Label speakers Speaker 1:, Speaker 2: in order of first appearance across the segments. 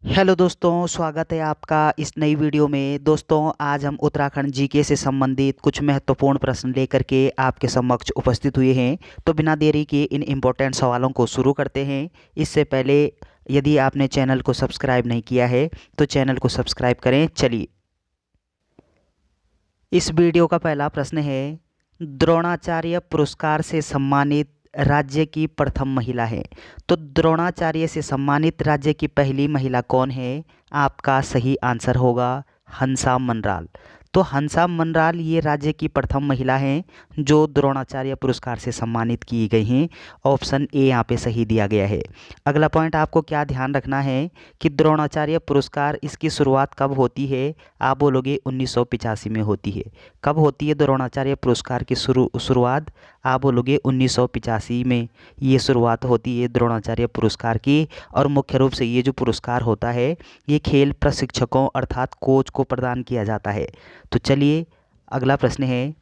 Speaker 1: Hello दोस्तों, स्वागत है आपका इस नई वीडियो में। दोस्तों, आज हम उत्तराखंड जीके से संबंधित कुछ महत्वपूर्ण प्रश्न लेकर के आपके समक्ष उपस्थित हुए हैं। तो बिना देरी के इन इम्पोर्टेंट सवालों को शुरू करते हैं। इससे पहले यदि आपने चैनल को सब्सक्राइब नहीं किया है तो चैनल को सब्सक्राइब करें। चलिए, इस वीडियो का पहला प्रश्न है, द्रोणाचार्य पुरस्कार से सम्मानित राज्य की प्रथम महिला है। तो द्रोणाचार्य से सम्मानित राज्य की पहली महिला कौन है? आपका सही आंसर होगा हंसा मनराल। तो हंसा मनराल ये राज्य की प्रथम महिला हैं जो द्रोणाचार्य पुरस्कार से सम्मानित की गई हैं। ऑप्शन ए यहाँ पे सही दिया गया है। अगला पॉइंट आपको क्या ध्यान रखना है कि द्रोणाचार्य पुरस्कार इसकी शुरुआत कब होती है? आप बोलोगे 1985 में होती है। कब होती है द्रोणाचार्य पुरस्कार की शुरुआत? आप बोलोगे 1985 में ये शुरुआत होती है द्रोणाचार्य पुरस्कार की। और मुख्य रूप से ये जो पुरस्कार होता है ये खेल प्रशिक्षकों अर्थात कोच को प्रदान किया जाता है। तो चलिए, अगला प्रश्न है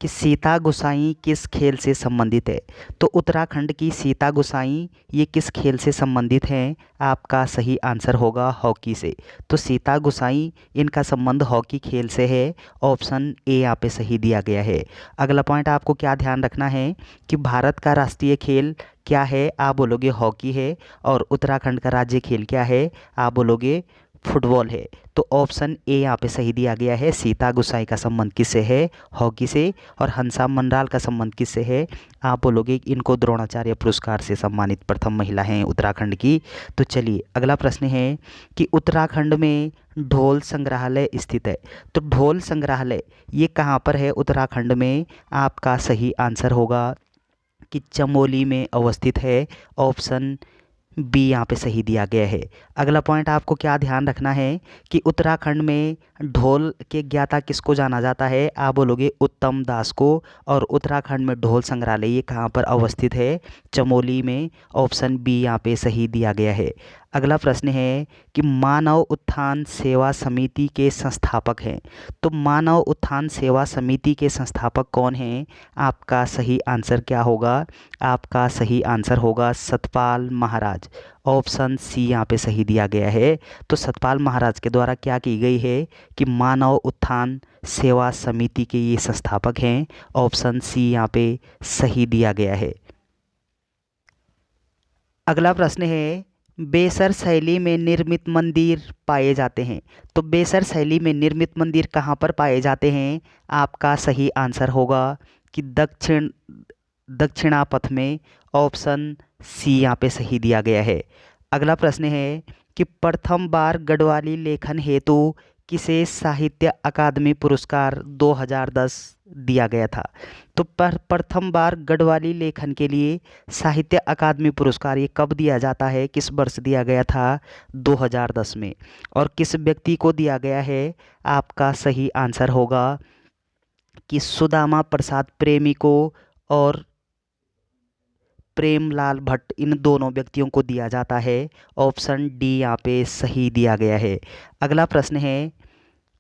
Speaker 1: कि सीता गोसाई किस खेल से संबंधित है? तो उत्तराखंड की सीता गोसाई ये किस खेल से संबंधित हैं? आपका सही आंसर होगा हॉकी से। तो सीता गोसाई इनका संबंध हॉकी खेल से है। ऑप्शन ए यहाँ पे सही दिया गया है। अगला पॉइंट आपको क्या ध्यान रखना है कि भारत का राष्ट्रीय खेल क्या है? आप बोलोगे हॉकी है। और उत्तराखंड का राज्य खेल क्या है? आप बोलोगे फुटबॉल है। तो ऑप्शन ए यहाँ पे सही दिया गया है। सीता गोसाई का संबंध किससे है? हॉकी से। और हंसा मनराल का संबंध किससे है? आप बोलोगे कि इनको द्रोणाचार्य पुरस्कार से सम्मानित प्रथम महिला हैं उत्तराखंड की। तो चलिए, अगला प्रश्न है कि उत्तराखंड में ढोल संग्रहालय स्थित है। तो ढोल संग्रहालय ये कहाँ पर है उत्तराखंड में? आपका सही आंसर होगा कि चमोली में अवस्थित है। ऑप्शन बी यहाँ पे सही दिया गया है। अगला पॉइंट आपको क्या ध्यान रखना है कि उत्तराखंड में ढोल के ज्ञाता किसको जाना जाता है? आप बोलोगे उत्तम दास को। और उत्तराखंड में ढोल संग्रहालय ये कहाँ पर अवस्थित है? चमोली में। ऑप्शन बी यहाँ पे सही दिया गया है। अगला प्रश्न है कि मानव उत्थान सेवा समिति के संस्थापक हैं। तो मानव उत्थान सेवा समिति के संस्थापक कौन हैं? आपका सही आंसर क्या होगा? आपका सही आंसर होगा सतपाल महाराज। ऑप्शन सी यहाँ पे सही दिया गया है। तो सतपाल महाराज के द्वारा क्या की गई है कि मानव उत्थान सेवा समिति के ये संस्थापक हैं। ऑप्शन सी यहाँ पे सही दिया गया है। अगला प्रश्न है, बेसर शैली में निर्मित मंदिर पाए जाते हैं। तो बेसर शैली में निर्मित मंदिर कहाँ पर पाए जाते हैं? आपका सही आंसर होगा कि दक्षिणापथ में। ऑप्शन सी यहाँ पे सही दिया गया है। अगला प्रश्न है कि प्रथम बार गढ़वाली लेखन हेतु किसे साहित्य अकादमी पुरस्कार 2010 दिया गया था? तो प्रथम बार गढ़वाली लेखन के लिए साहित्य अकादमी पुरस्कार ये कब दिया जाता है? किस वर्ष दिया गया था? 2010 में। और किस व्यक्ति को दिया गया है? आपका सही आंसर होगा कि सुदामा प्रसाद प्रेमी को और प्रेमलाल भट्ट, इन दोनों व्यक्तियों को दिया जाता है। ऑप्शन डी यहाँ पे सही दिया गया है। अगला प्रश्न है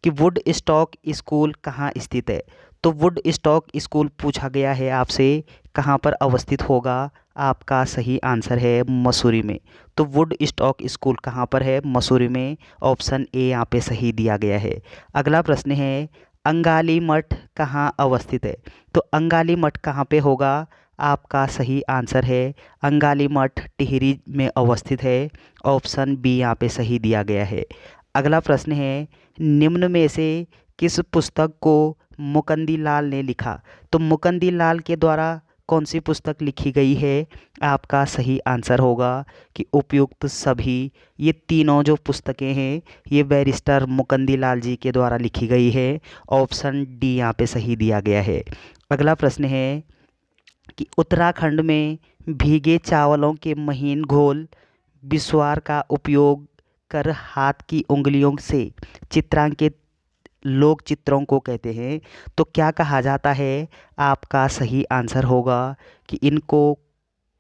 Speaker 1: कि वुड स्टॉक स्कूल कहाँ स्थित है? तो वुड स्टॉक स्कूल पूछा गया है आपसे, कहाँ पर अवस्थित होगा? आपका सही आंसर है मसूरी में। तो वुड स्टॉक स्कूल कहाँ पर है? मसूरी में। ऑप्शन ए यहाँ पे सही दिया गया है। अगला प्रश्न है, अंगाली मठ कहाँ अवस्थित है? तो अंगाली मठ कहाँ पे होगा? आपका सही आंसर है अंगाली मठ टिहरी में अवस्थित है। ऑप्शन बी यहाँ पे सही दिया गया है। अगला प्रश्न है, निम्न में से किस पुस्तक को मुकंदी लाल ने लिखा? तो मुकंदी लाल के द्वारा कौन सी पुस्तक लिखी गई है? आपका सही आंसर होगा कि उपयुक्त सभी। ये तीनों जो पुस्तकें हैं ये बैरिस्टर मुकंदी लाल जी के द्वारा लिखी गई है। ऑप्शन डी यहाँ पे सही दिया गया है। अगला प्रश्न है कि उत्तराखंड में भीगे चावलों के महीन घोल बिस्वार का उपयोग कर हाथ की उंगलियों से चित्रांकित लोक चित्रों को कहते हैं। तो क्या कहा जाता है? आपका सही आंसर होगा कि इनको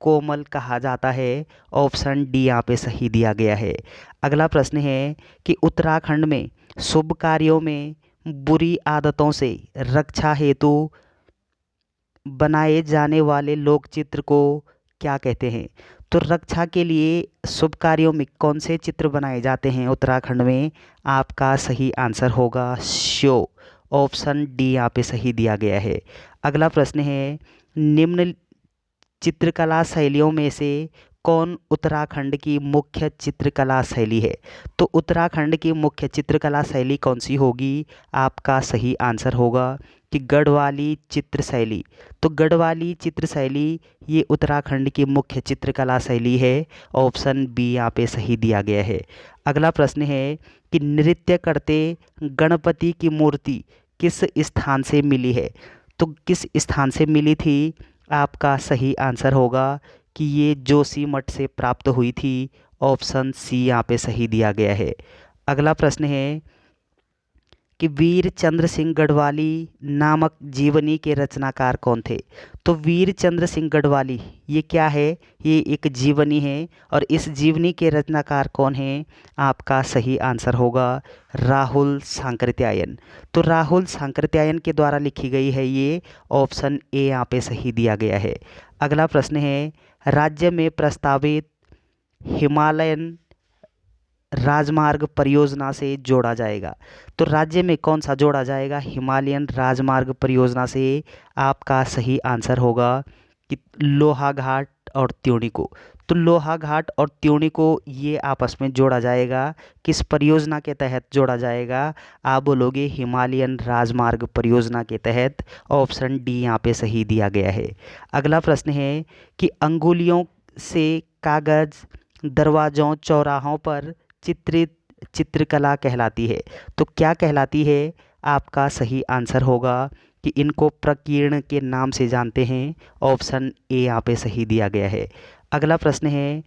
Speaker 1: कोमल कहा जाता है। ऑप्शन डी यहाँ पे सही दिया गया है। अगला प्रश्न है कि उत्तराखंड में शुभ कार्यों में बुरी आदतों से रक्षा हेतु बनाए जाने वाले लोक चित्र को क्या कहते हैं? तो रक्षा के लिए शुभ कार्यों में कौन से चित्र बनाए जाते हैं उत्तराखंड में? आपका सही आंसर होगा श्यो। ऑप्शन डी यहाँ पे सही दिया गया है। अगला प्रश्न है, निम्न चित्रकला शैलियों में से कौन उत्तराखंड की मुख्य चित्रकला शैली है? तो उत्तराखंड की मुख्य चित्रकला शैली कौन सी होगी? आपका सही आंसर होगा कि गढ़वाली चित्र शैली। तो गढ़वाली चित्र शैली ये उत्तराखंड की मुख्य चित्रकला शैली है। ऑप्शन बी यहाँ पे सही दिया गया है। अगला प्रश्न है कि नृत्य करते गणपति की मूर्ति किस स्थान से मिली है? तो किस स्थान से मिली थी? आपका सही आंसर होगा कि ये जोशीमठ से प्राप्त हुई थी। ऑप्शन सी यहाँ पे सही दिया गया है। अगला प्रश्न है कि वीर चंद्र सिंह गढ़वाली नामक जीवनी के रचनाकार कौन थे? तो वीर चंद्र सिंह गढ़वाली ये क्या है? ये एक जीवनी है और इस जीवनी के रचनाकार कौन है? आपका सही आंसर होगा राहुल सांकृत्यायन। तो राहुल सांकृत्यायन के द्वारा लिखी गई है ये। ऑप्शन ए यहाँ पे सही दिया गया है। अगला प्रश्न है, राज्य में प्रस्तावित हिमालयन राजमार्ग परियोजना से जोड़ा जाएगा। तो राज्य में कौन सा जोड़ा जाएगा हिमालयन राजमार्ग परियोजना से? आपका सही आंसर होगा कि लोहाघाट और त्यूनी को। तो लोहाघाट और त्यूनी को ये आपस में जोड़ा जाएगा। किस परियोजना के तहत जोड़ा जाएगा? आप बोलोगे हिमालयन राजमार्ग परियोजना के तहत। ऑप्शन डी यहाँ पे सही दिया गया है। अगला प्रश्न है कि अंगुलियों से कागज दरवाज़ों चौराहों पर चित्रित चित्रकला कहलाती है। तो क्या कहलाती है? आपका सही आंसर होगा कि इनको प्रकीर्ण के नाम से जानते हैं। ऑप्शन ए यहाँ पे सही दिया गया है। अगला प्रश्न है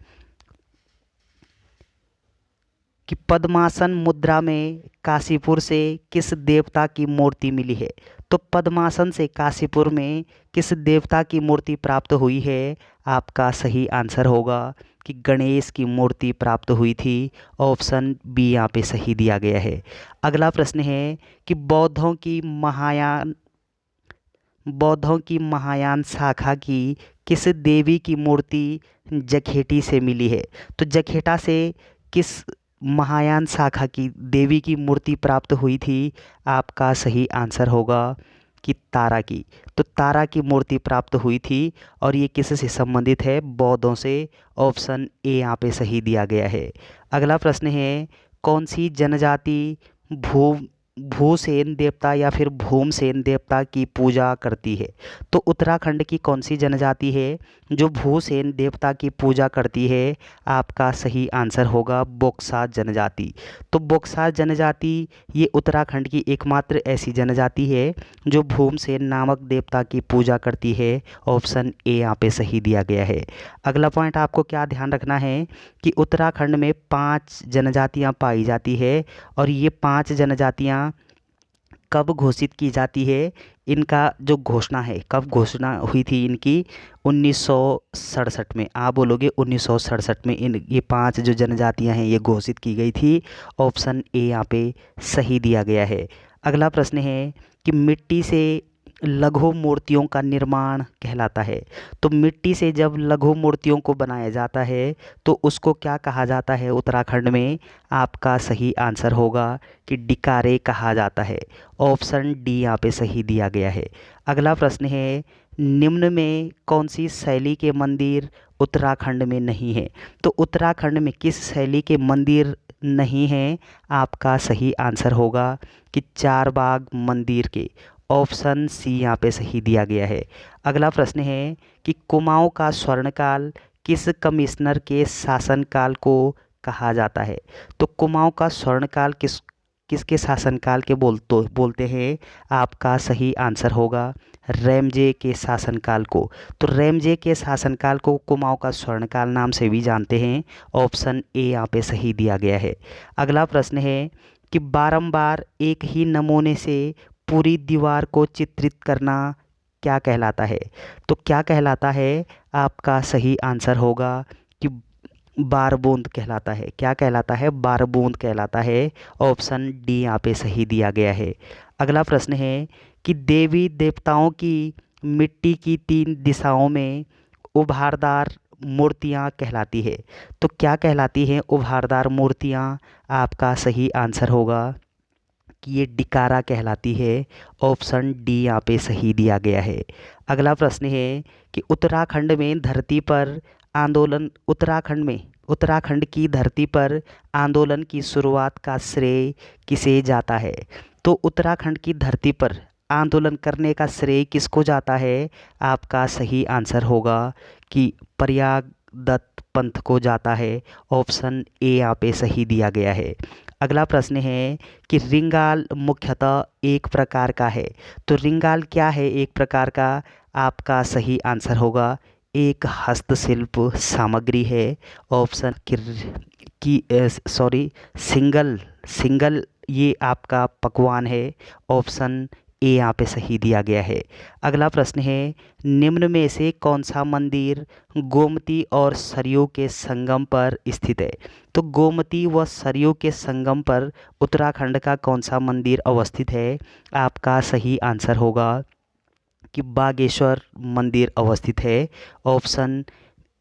Speaker 1: कि पद्मासन मुद्रा में काशीपुर से किस देवता की मूर्ति मिली है? तो पद्मासन से काशीपुर में किस देवता की मूर्ति प्राप्त हुई है? आपका सही आंसर होगा कि गणेश की मूर्ति प्राप्त हुई थी। ऑप्शन बी यहाँ पे सही दिया गया है। अगला प्रश्न है कि बौद्धों की महायान शाखा की किस देवी की मूर्ति जखेटी से मिली है? तो जखेटा से किस महायान शाखा की देवी की मूर्ति प्राप्त हुई थी? आपका सही आंसर होगा कि तारा की। तो तारा की मूर्ति प्राप्त हुई थी और ये किससे संबंधित है? बौद्धों से। ऑप्शन ए यहाँ पे सही दिया गया है। अगला प्रश्न है, कौन सी जनजाति भू भूसेन देवता या फिर भूमसेन देवता की पूजा करती है? तो उत्तराखंड की कौन सी जनजाति है जो भूसेन देवता की पूजा करती है? आपका सही आंसर होगा बोक्सा जनजाति। तो बोक्सा जनजाति ये उत्तराखंड की एकमात्र ऐसी जनजाति है जो भूमसेन नामक देवता की पूजा करती है। ऑप्शन ए यहाँ पे सही दिया गया है। अगला पॉइंट आपको क्या ध्यान रखना है कि उत्तराखंड में 5 जनजातियाँ पाई जाती है और ये 5 जनजातियाँ कब घोषित की जाती है? इनका जो घोषणा है, कब घोषणा हुई थी इनकी? 1967 में। आप बोलोगे 1967 में इन ये 5 जो जनजातियां हैं ये घोषित की गई थी। ऑप्शन ए यहाँ पे सही दिया गया है। अगला प्रश्न है कि मिट्टी से लघु मूर्तियों का निर्माण कहलाता है। तो मिट्टी से जब लघु मूर्तियों को बनाया जाता है तो उसको क्या कहा जाता है उत्तराखंड में? आपका सही आंसर होगा कि डिकारे कहा जाता है। ऑप्शन डी यहाँ पे सही दिया गया है। अगला प्रश्न है, निम्न में कौन सी शैली के मंदिर उत्तराखंड में नहीं है? तो उत्तराखंड में किस शैली के मंदिर नहीं हैं? आपका सही आंसर होगा कि चारबाग मंदिर के। ऑप्शन सी यहाँ पे सही दिया गया है। अगला प्रश्न है कि कुमाऊं का स्वर्णकाल किस कमिश्नर के शासनकाल को कहा जाता है? तो कुमाऊं का स्वर्णकाल किसके शासनकाल के बोलते हैं? आपका सही आंसर होगा रैमजे के शासनकाल को। तो रैमजे के शासनकाल को कुमाऊं का स्वर्णकाल नाम से भी जानते हैं। ऑप्शन ए यहाँ पे सही दिया गया है। अगला प्रश्न है कि बारंबार एक ही नमूने से पूरी दीवार को चित्रित करना क्या कहलाता है? तो क्या कहलाता है? आपका सही आंसर होगा कि बारबूंद कहलाता है। क्या कहलाता है? बारबूंद कहलाता है। ऑप्शन डी यहाँ पे सही दिया गया है। अगला प्रश्न है कि देवी देवताओं की मिट्टी की 3 दिशाओं में उभारदार मूर्तियाँ कहलाती है। तो क्या कहलाती हैं उभारदार मूर्तियाँ? आपका सही आंसर होगा कि ये डिकारा कहलाती है। ऑप्शन डी यहाँ पे सही दिया गया है। अगला प्रश्न है कि उत्तराखंड की धरती पर आंदोलन की शुरुआत का श्रेय किसे जाता है? तो उत्तराखंड की धरती पर आंदोलन करने का श्रेय किसको जाता है? आपका सही आंसर होगा कि प्रयाग दत्त पंथ को जाता है। ऑप्शन ए यहाँ पे सही दिया गया है। अगला प्रश्न है कि रिंगाल मुख्यतः एक प्रकार का है। तो रिंगाल क्या है एक प्रकार का? आपका सही आंसर होगा एक हस्तशिल्प सामग्री है। ऑप्शन सिंगल सिंगल ये आपका पकवान है। ऑप्शन ए यहाँ पे सही दिया गया है। अगला प्रश्न है निम्न में से कौन सा मंदिर गोमती और सरयू के संगम पर स्थित है? तो गोमती व सरयू के संगम पर उत्तराखंड का कौन सा मंदिर अवस्थित है? आपका सही आंसर होगा कि बागेश्वर मंदिर अवस्थित है। ऑप्शन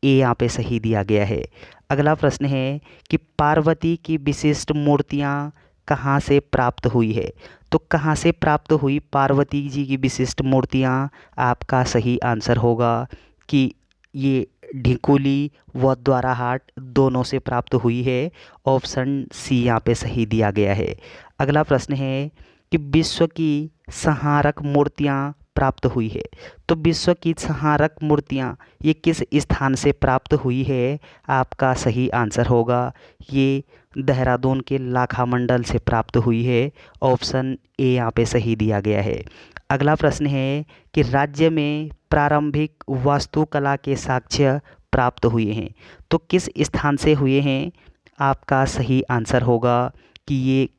Speaker 1: ए यहाँ पे सही दिया गया है। अगला प्रश्न है कि पार्वती की विशिष्ट मूर्तियाँ कहाँ से प्राप्त हुई है? तो कहाँ से प्राप्त हुई पार्वती जी की विशिष्ट मूर्तियाँ? आपका सही आंसर होगा कि ये ढिकुली व द्वाराहाट दोनों से प्राप्त हुई है। ऑप्शन सी यहाँ पे सही दिया गया है। अगला प्रश्न है कि विश्व की संहारक मूर्तियाँ प्राप्त हुई है। तो विश्व की संहारक मूर्तियाँ ये किस स्थान से प्राप्त हुई है? आपका सही आंसर होगा ये देहरादून के लाखा मंडल से प्राप्त हुई है। ऑप्शन ए यहाँ पे सही दिया गया है। अगला प्रश्न है कि राज्य में प्रारंभिक वास्तुकला के साक्ष्य प्राप्त हुए हैं। तो किस स्थान से हुए हैं? आपका सही आंसर होगा कि ये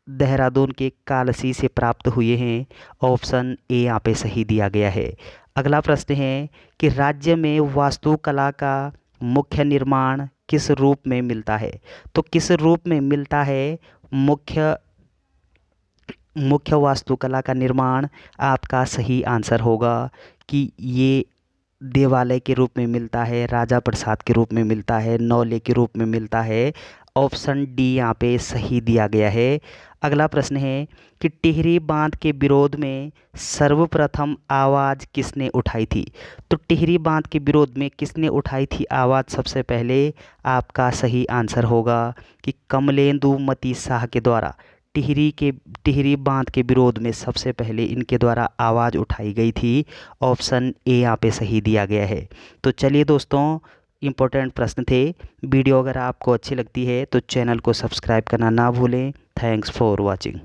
Speaker 1: देहरादून के कालसी से प्राप्त हुए हैं। ऑप्शन ए यहाँ पे सही दिया गया है। अगला प्रश्न है कि राज्य में वास्तुकला का मुख्य निर्माण किस रूप में मिलता है? तो किस रूप में मिलता है मुख्य वास्तुकला का निर्माण? आपका सही आंसर होगा कि ये देवालय के रूप में मिलता है, राजा प्रसाद के रूप में मिलता है, नौले के रूप में मिलता है। ऑप्शन डी यहाँ पे सही दिया गया है। अगला प्रश्न है कि टिहरी बांध के विरोध में सर्वप्रथम आवाज़ किसने उठाई थी? तो टिहरी बांध के विरोध में किसने उठाई थी आवाज़ सबसे पहले? आपका सही आंसर होगा कि कमलेंदु शाह के द्वारा टिहरी बांध के विरोध में सबसे पहले इनके द्वारा आवाज़ उठाई गई थी। ऑप्शन ए यहाँ पे सही दिया गया है। तो चलिए दोस्तों, इम्पोर्टेंट प्रश्न थे। वीडियो अगर आपको अच्छी लगती है तो चैनल को सब्सक्राइब करना ना भूलें। Thanks for watching.